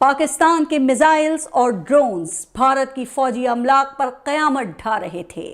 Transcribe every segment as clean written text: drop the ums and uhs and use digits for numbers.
पाकिस्तान के मिसाइल्स और ड्रोन्स भारत की फौजी अमलाक पर कयामत ढा रहे थे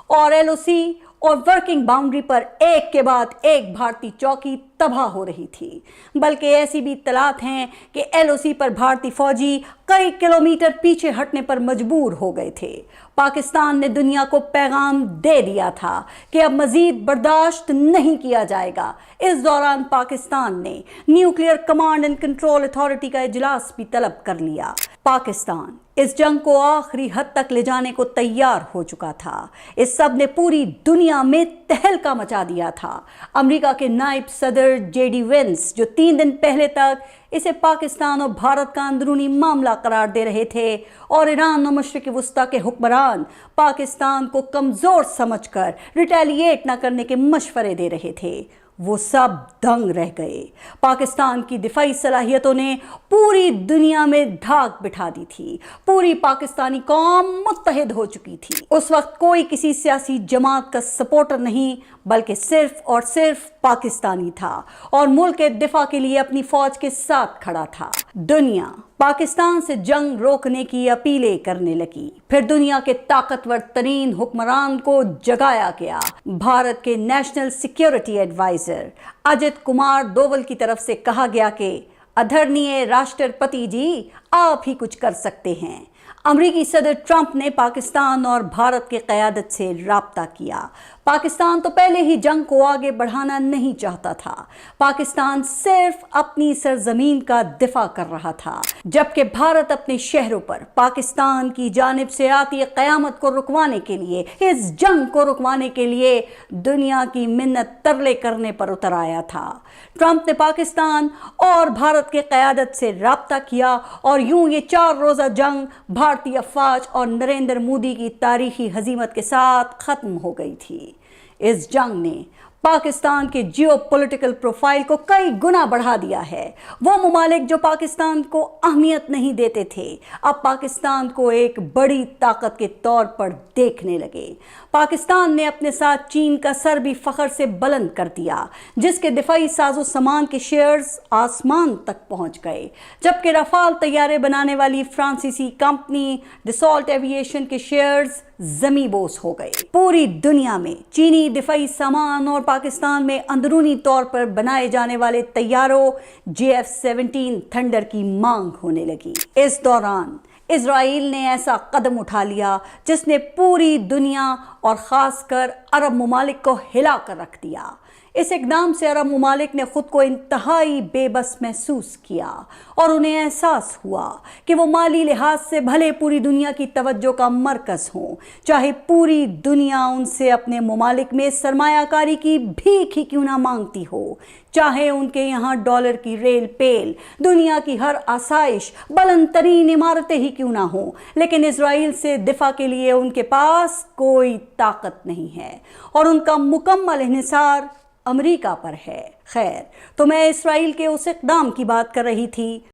और एलओसी और वर्किंग बाउंड्री पर एक के बाद एक भारतीय चौकी तबाह हो रही थी। बल्कि ऐसी भी इत्तलात हैं कि एलओसी पर भारतीय फौजी कई किलोमीटर पीछे हटने पर मजबूर हो गए थे। पाकिस्तान ने दुनिया को पैगाम दे दिया था कि अब मजीद बर्दाश्त नहीं किया जाएगा। इस दौरान पाकिस्तान ने nuclear command and control authority का इजलास भी तलब कर लिया। पाकिस्तान इस जंग को आखिरी हद तक ले जाने को तैयार हो चुका था। इस सब ने पूरी दुनिया में तहलका मचा दिया था। अमेरिका के नायब सदर जेडी वेंस, जो 3 दिन पहले तक इसे पाकिस्तान और भारत का अंदरूनी मामला करार दे रहे थे, और ईरान और मशरिक़ वस्ता के हुक्मरान पाकिस्तान को कमज़ोर समझकर रिटेलिएट न करने के मशवरे दे रहे थे, वो सब दंग रह गए। पाकिस्तान की दिफाई सलाहियतों ने पूरी दुनिया में धाक बिठा दी थी। पूरी पाकिस्तानी कौम मुत्तहिद हो चुकी थी। उस वक्त कोई किसी सियासी जमात का सपोर्टर नहीं, बल्कि सिर्फ और सिर्फ पाकिस्तानी था और मुल्क के दिफा के लिए अपनी फौज के साथ खड़ा था। दुनिया पाकिस्तान से जंग रोकने की अपीलें करने लगी। फिर दुनिया के ताकतवर तरीन हुक्मरान को जगाया गया। भारत के national security advisor Ajit Kumar Doval की तरफ से कहा गया कि आदरणीय राष्ट्रपति जी, आप ही कुछ कर सकते हैं। अमरीकी सदर ट्रंप ने पाकिस्तान और भारत की क़यादत से राब्ता किया। पाकिस्तान तो पहले ही जंग को आगे बढ़ाना नहीं चाहता था। पाकिस्तान सिर्फ अपनी सरजमीन का दिफा कर रहा था, जबकि भारत अपने शहरों पर पाकिस्तान की जानिब से आती क़यामत को रुकवाने के लिए, इस जंग को रुकवाने के लिए दुनिया की मिन्नत तरले करने पर उतर आया था। ट्रंप ने पाकिस्तान और भारत की क़यादत से राब्ता किया और यूं ये 4 रोज़ा जंग भारतीय अफवाज और नरेंद्र मोदी की तारीखी हजीमत के साथ ख़त्म हो गई थी। इस जंग ने पाकिस्तान के जियोपॉलिटिकल प्रोफाइल को कई गुना बढ़ा दिया है। वो ममालिक जो पाकिस्तान को अहमियत नहीं देते थे, अब पाकिस्तान को एक बड़ी ताकत के तौर पर देखने लगे। पाकिस्तान ने अपने साथ चीन का सर भी फख्र से बुलंद कर दिया, जिसके दिफाई साजो सामान के शेयर्स आसमान तक पहुंच गए, जबकि रफाल तैयारे बनाने वाली फ्रांसीसी कंपनी डसॉल्ट एविएशन के शेयर्स ज़मीबोस हो गए। पूरी दुनिया में चीनी दिफाई सामान और पाकिस्तान में अंदरूनी तौर पर बनाए जाने वाले तैयारों JF-17 थंडर की मांग होने लगी। इस दौरान इजराइल ने ऐसा कदम उठा लिया जिसने पूरी दुनिया और ख़ासकर अरब ममालिक को हिला कर रख दिया। इस इक़दाम से अरब ममालिक ने ख़ुद को इंतहाई बेबस महसूस किया और उन्हें एहसास हुआ कि वो माली लिहाज से भले पूरी दुनिया की तवज्जो का मरकज़ हों, चाहे पूरी दुनिया उनसे अपने ममालिक में सरमायाकारी की भीख ही क्यों ना मांगती हो, चाहे उनके यहाँ डॉलर की रेल पेल, दुनिया की हर आसाइश, बुलंद तरीन इमारतें ही क्यों ना हों, लेकिन इजराइल से दिफा के लिए उनके पास कोई ताकत नहीं है और उनका मुकम्मल इन्हिसार अमेरिका पर है। खैर, तो मैं इस्राइल के उस इक़दाम की बात कर रही थी